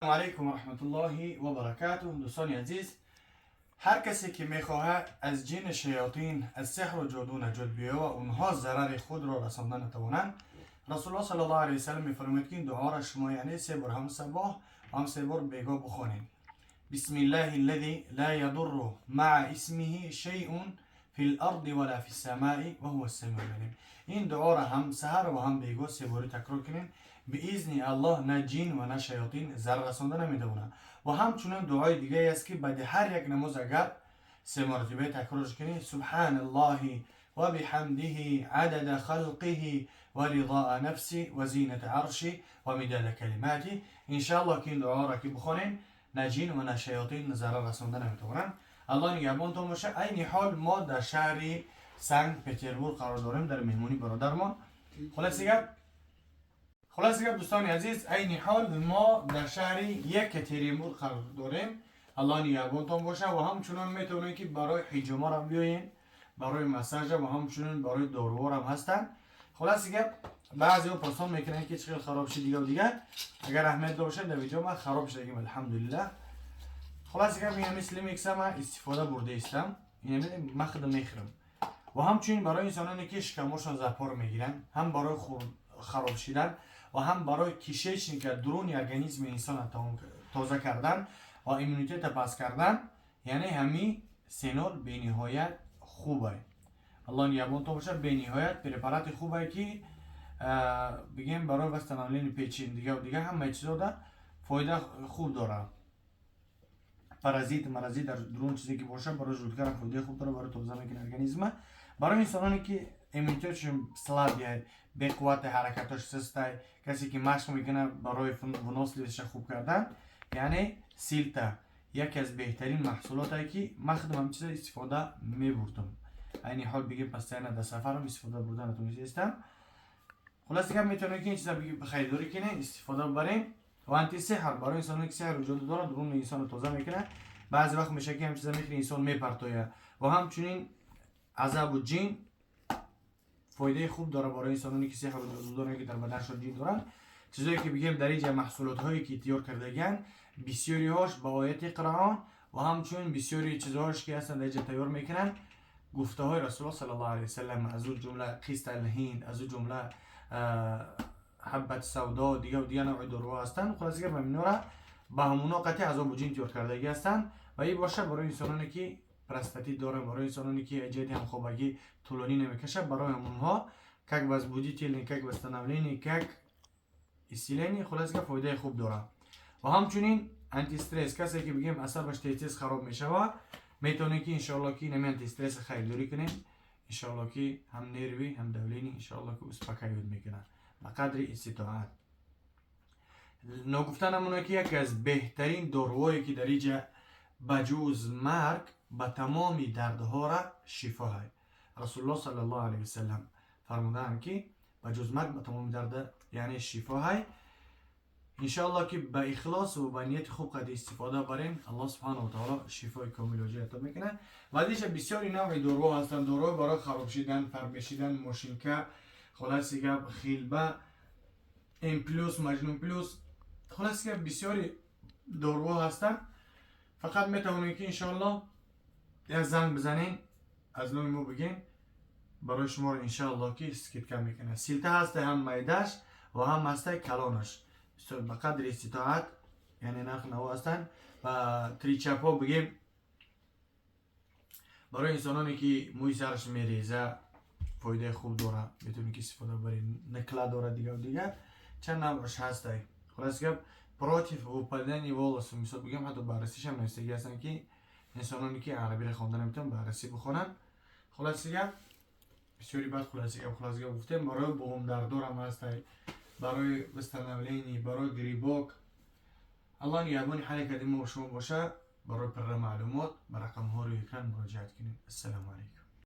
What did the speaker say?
السلام علیکم و رحمت الله و برکاته. دوستان عزیز، هر کسی که میخواهد از جن شیاطین از سحر و جادو نجات بیابد و اونها ضرر خود را رساندن نتوانند، رسول الله صلی الله علیه و سلم میفرماید که این دعا را شما یعنی 3 بار هم صباح و هم 3 بار بیگاه بخوانید. بسم الله الذي لا يضر مع اسمه شيء في الارض ولا في السماء وهو السميع العليم. این دعا را هم سحر و هم بیگاه 3 بار تکرار کنید. به اذن الله نه جن و نه شیاطین ضرر رسانده نمیتونن. و همچنین دعای دیگه است که بعد هر یک نماز اگر 3 مرتبه تکرارش کنید: سبحان الله و بحمده عدد خلقه و رضا نفسه و زینت عرشه و مداد کلماته. ان شاء الله که این دعا را که بخونین نه جن و نه شیاطین ضرر رسانده نمیتونن. الله نگهبانتون باشه. عین حال ما در شهر سنت پترزبورگ قرار داریم، در مهمونی برادرمان. خلاصه دوستان عزیز، عین حال ما در شهر یکترینبورگ قرار داریم. الله نگهبانتون باشه. و همچنین میتونید که برای حجامه هم بیاین، برای مساج و همچنین برای داروها هم هستن. خلاصه بعضی ها پرسان میکنن که چقدر خراب شد دیگه و دیگه. اگر اهمیت داشته در ویدیو ما خراب شده گیم الحمدلله. خلاصه میگم مثل میکسم استفاده برده استم، یعنی مخدم میخرم. و همچنین برای انسانانی که شکمشون زپار میگیرن، هم برای خراب شدن و هم برای کشش که درون ارگانیسم انسان تازه کردن و ایمونیته پس کردن، یعنی همین سینول به نهایت خوبه. الله نگهبانتون باشه. به نهایت پرپارات خوبه که بگیم برای وستنالین پیچین دیگه و دیگه همه چیزا ده فایده خوب داره. پارازیت مرضی در درون چیزی که باشه برای جلوتر فایده خوب داره، برای تازه میکنه ارگانیسم. برای انسانانی که ایمونیتشون سلبیه، به قوت حرکتش سسته، کسی که مشق میکنه برای وناسلیش خوب کردن، یعنی سیلتا یکی از بهترین محصولاتی که مخدم هم چیز استفاده میبردم. این حال بگیم پس نه در سفرم استفاده بردن اتونیسی استم. خلاصه که میتونید که این چیزا بگیم خریداری کنه استفاده بریم. و انتی سحر برای انسانی که سحر وجود داره، درون انسان تازه میکنه. بعضی وقت میشه که هم چیزا میخوره انسان میپرتویه. و همچنین عذاب و جن فایده خوب داره برای انسانی که سحر وجود داره که در بدنشون جن دارن. چیزایی که بگیم در اینجا محصولات هایی که تیار کردگن بسیاری هاش با آیت قرآن و همچنین بسیاری چیزهاش که اصلا در اینجا تیار میکنن گفته های رسول الله صلی الله علیه و سلم، از اون جمله قیست الهند، از اون جمله حبت سودا دیگه و دیگه نوع داروها هستن. خلاصه که ممنوعه با همونا قطعی عذاب و جن تیار کردگی هستن. و این باشه برای انسانانی که پرستاتیت داره، برای انسانانی که اجازه هم خوابگی طولانی نمیکشه، برای همونها کک باز بودی تیلین، کک بستنولینی، کک استیلینی. خلاصه که فایده خوب داره. و همچنین انتی استرس، کسی که بگیم اعصابش تیز خراب میشه و میتونه که ان شاء الله که نمی انتی استرس خریداری کنیم. ان شاء الله که هم نروی هم دولینی ان شاء الله که اسپکای ود میکنه به قدر استطاعت. نگفتن همونه که یکی از بهترین داروهایی که در اینجا بجوز مرگ به تمام دردها را شفا های. رسول الله صلی الله علیه و سلم فرمودن که بجوز مرگ به تمام درد یعنی شفا های. انشاءالله که به اخلاص و به نیت خوب قد استفاده برین، الله سبحانه و تعالی شفای کامل و عطا میکنه. و دیگه بسیاری نوع دارو هستن، دارو برای خراب شدن، فربشیدن، ماشینکه، خلاصه که خیلبه، ام پلوس، مجنون پلوس، خلاصه که بسیاری دارو هستن. فقط میتونید که انشاءالله یک زنگ بزنین، از نوع ما بگین برای شما رو انشاءالله که اسکیت کم میکنه. سیلته هسته هم مایدش و هم هسته کلانش به قدر استطاعت، یعنی نرخ نوا هستن. و تریچپ ها بگیم برای انسانانی که موی سرش میریزه فایده خوب داره، میتونی که استفاده برین. نکلا داره دیگه و دیگه چند نوعش هسته. خلاص که پراتیف و پلنی والس مثلا بگیم حتی بررسیش هم نوشتگی هستن که انسانانی که عربی را خوندن نمیتونن بررسی بخونن. خلاصه که بسیاری بعد خلاصه که گفتیم برای بوم دردار هم هسته، برای بستنولینی، برای گریباک. الله نگهبان حال کردیم و شما باشه. برای پر معلومات به رقم ها رو یکن مراجعت کنید. السلام علیکم.